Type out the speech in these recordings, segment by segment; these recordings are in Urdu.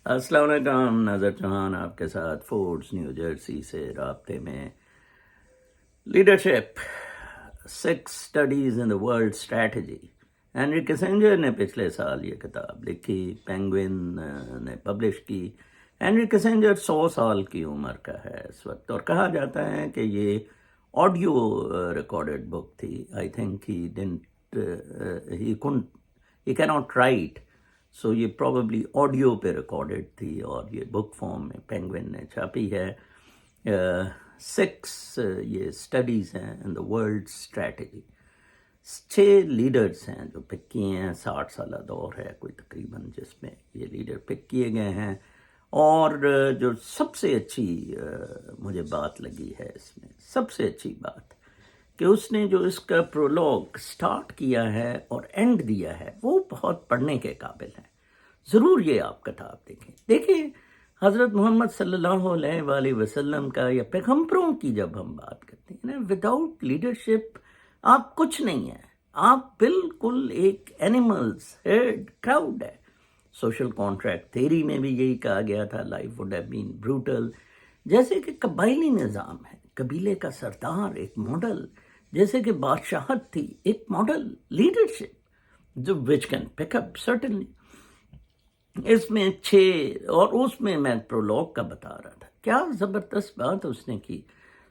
السلام علیکم، ناظر چوہان آپ کے ساتھ فورڈز نیو جرسی سے رابطے میں۔ Leadership 6 studies in the world strategy, Henry Kissinger نے پچھلے سال یہ کتاب لکھی، پینگوئن نے پبلش کی۔ ہینری کسنجر 100 سال کی عمر کا ہے اس وقت، اور کہا جاتا ہے کہ یہ آڈیو ریکارڈڈ بک تھی۔ آئی تھنک ہی کیناٹ رائٹ، سو یہ پروبیبلی آڈیو پہ ریکارڈڈ تھی، اور یہ بک فارم میں پینگوئن نے چھاپی ہے۔ 6 یہ اسٹڈیز ہیں ان دا ورلڈ اسٹریٹجی۔ 6 لیڈرز ہیں جو پک کیے ہیں، 60 سالہ دور ہے کوئی تقریباً جس میں یہ لیڈر پک کیے گئے ہیں۔ اور جو سب سے اچھی مجھے بات لگی ہے اس میں، سب سے اچھی بات کہ اس نے جو اس کا پرولوگ سٹارٹ کیا ہے اور اینڈ دیا ہے وہ بہت پڑھنے کے قابل ہے۔ ضرور یہ آپ کتاب دیکھیں حضرت محمد صلی اللہ علیہ وآلہ وسلم کا یا پیغمبروں کی جب ہم بات کرتے ہیں نا، وداؤٹ لیڈرشپ آپ کچھ نہیں ہیں، آپ بالکل ایک اینیملز ہیرڈ کراؤڈ ہے۔ سوشل کانٹریکٹ تھیری میں بھی یہی کہا گیا تھا، life would have been brutal. جیسے کہ قبائلی نظام ہے، قبیلے کا سردار ایک ماڈل، جیسے کہ بادشاہت تھی ایک ماڈل لیڈرشپ جو which can pick up certainly. اس میں 6 اور اس میں پرولوگ کا بتا رہا تھا، کیا زبردست بات اس نے کی۔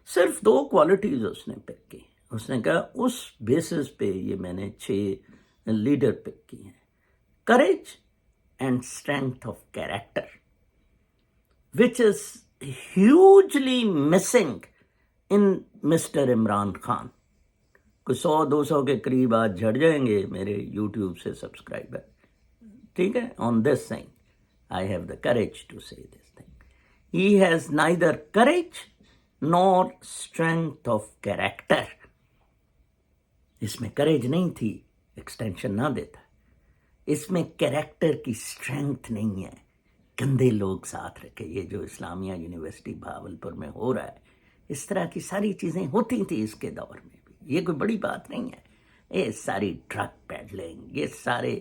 صرف 2 کوالٹیز اس نے پک کی، اس نے کہا اس بیسس پہ یہ میں نے 6 لیڈر پک کی ہیں: courage and strength of character, which is hugely missing in Mr Imran Khan. کوئی 100-200 کے قریب آج جھڑ جائیں گے میرے یوٹیوب سے سبسکرائبر، ٹھیک ہے، on this thing I have the courage to say this thing. He has neither courage nor strength of character. اس میں کریج نہیں تھی، ایکسٹینشن نہ دیتا۔ اس میں کیریکٹر کی اسٹرینتھ نہیں ہے، گندے لوگ ساتھ رکھے۔ یہ جو اسلامیہ یونیورسٹی بھاولپور میں ہو رہا ہے، اس طرح کی ساری چیزیں ہوتی تھیں اس کے دور میں بھی، یہ کوئی بڑی بات نہیں ہے۔ یہ ساری ڈرگ پیڈلنگ، یہ سارے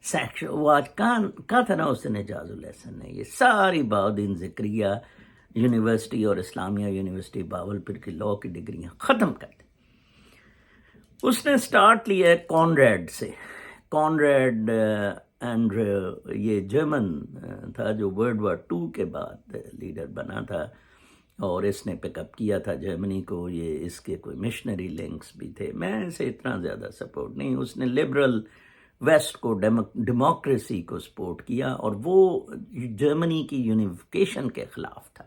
سیکشن، وہ آج کہا تھا نا اس نے اعجاز الحسن نے، یہ ساری بہاؤالدین زکریا یونیورسٹی اور اسلامیہ یونیورسٹی بہاولپور کی لاء کی ڈگریاں ختم کر دی۔ اس نے سٹارٹ لیا ہے کانریڈ سے۔ کانریڈ اینڈریو یہ جرمن تھا جو ورلڈ وار 2 کے بعد لیڈر بنا تھا، اور اس نے پک اپ کیا تھا جرمنی کو۔ یہ اس کے کوئی مشنری لنکس بھی تھے، میں اسے اتنا زیادہ سپورٹ نہیں۔ اس نے لبرل ویسٹ کو، ڈیموکریسی کو سپورٹ کیا، اور وہ جرمنی کی یونیفیکیشن کے خلاف تھا،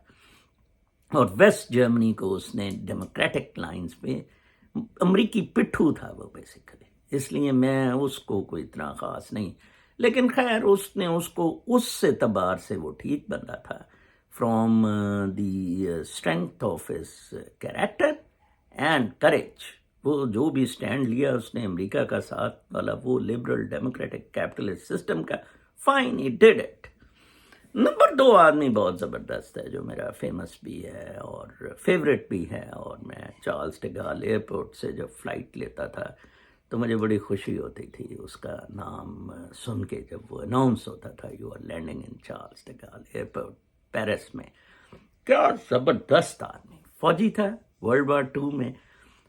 اور ویسٹ جرمنی کو اس نے ڈیموکریٹک لائنز پہ، امریکی پٹھو تھا وہ بیسیکلی، اس لیے میں اس کو کوئی اتنا خاص نہیں۔ لیکن خیر اس نے اس کو اس اعتبار سے وہ ٹھیک بندہ تھا، from the strength of his character and courage. وہ جو بھی سٹینڈ لیا اس نے امریکہ کا ساتھ والا، وہ لبرل ڈیموکریٹک کیپٹلسٹ سسٹم کا، fine, he did it. Number 2 آدمی بہت زبردست ہے جو میرا فیمس بھی ہے اور فیوریٹ بھی ہے، اور میں چارلز ڈگال ایئرپورٹ سے جب فلائٹ لیتا تھا تو مجھے بڑی خوشی ہوتی تھی اس کا نام سن کے، جب وہ اناؤنس ہوتا تھا you are landing in Charles de Gaulle airport Paris میں۔ کیا زبردست آدمی، فوجی تھا ورلڈ وار 2 میں۔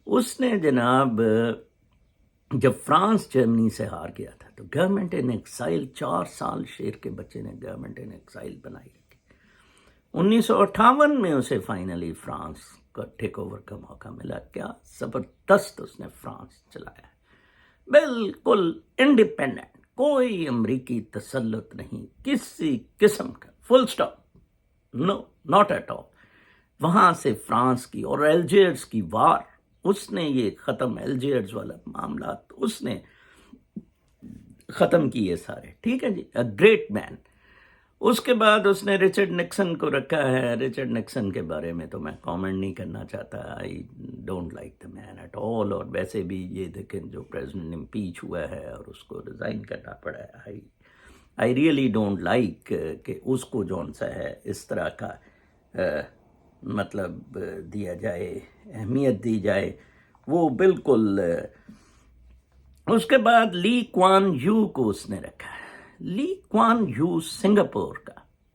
اس نے جناب جب فرانس جرمنی سے ہار گیا تھا تو گورنمنٹ ان ایکسائل، 4 سال شیر کے بچے نے گورنمنٹ ان ایکسائل بنائی رکھی۔ 1958 میں اسے فائنلی فرانس کا ٹیک اوور کا موقع ملا۔ کیا زبردست اس نے فرانس چلایا، بالکل انڈیپینڈنٹ، کوئی امریکی تسلط نہیں کسی قسم کا، full stop, no not at all. وہاں سے فرانس کی اور الجیئرس کی وار اس نے یہ ختم، الجیئرس والا معاملات اس نے ختم کیے سارے، ٹھیک ہے جی، اے گریٹ مین۔ اس کے بعد اس نے رچرڈ نکسن کو رکھا ہے۔ رچرڈ نکسن کے بارے میں تو میں کامنٹ نہیں کرنا چاہتا، I don't like the man at all. اور ویسے بھی یہ دیکھیں جو پریزیڈنٹ امپیچ ہوا ہے اور اس کو ریزائن کرنا پڑا ہے، آئی ریئلی ڈونٹ لائک کہ اس کو جون سا ہے اس طرح کا مطلب دیا جائے، اہمیت دی جائے، وہ بالکل۔ اس کے بعد لی کوان یو کو اس نے رکھا ہے۔ لی کوان یو سنگاپور کا،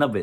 90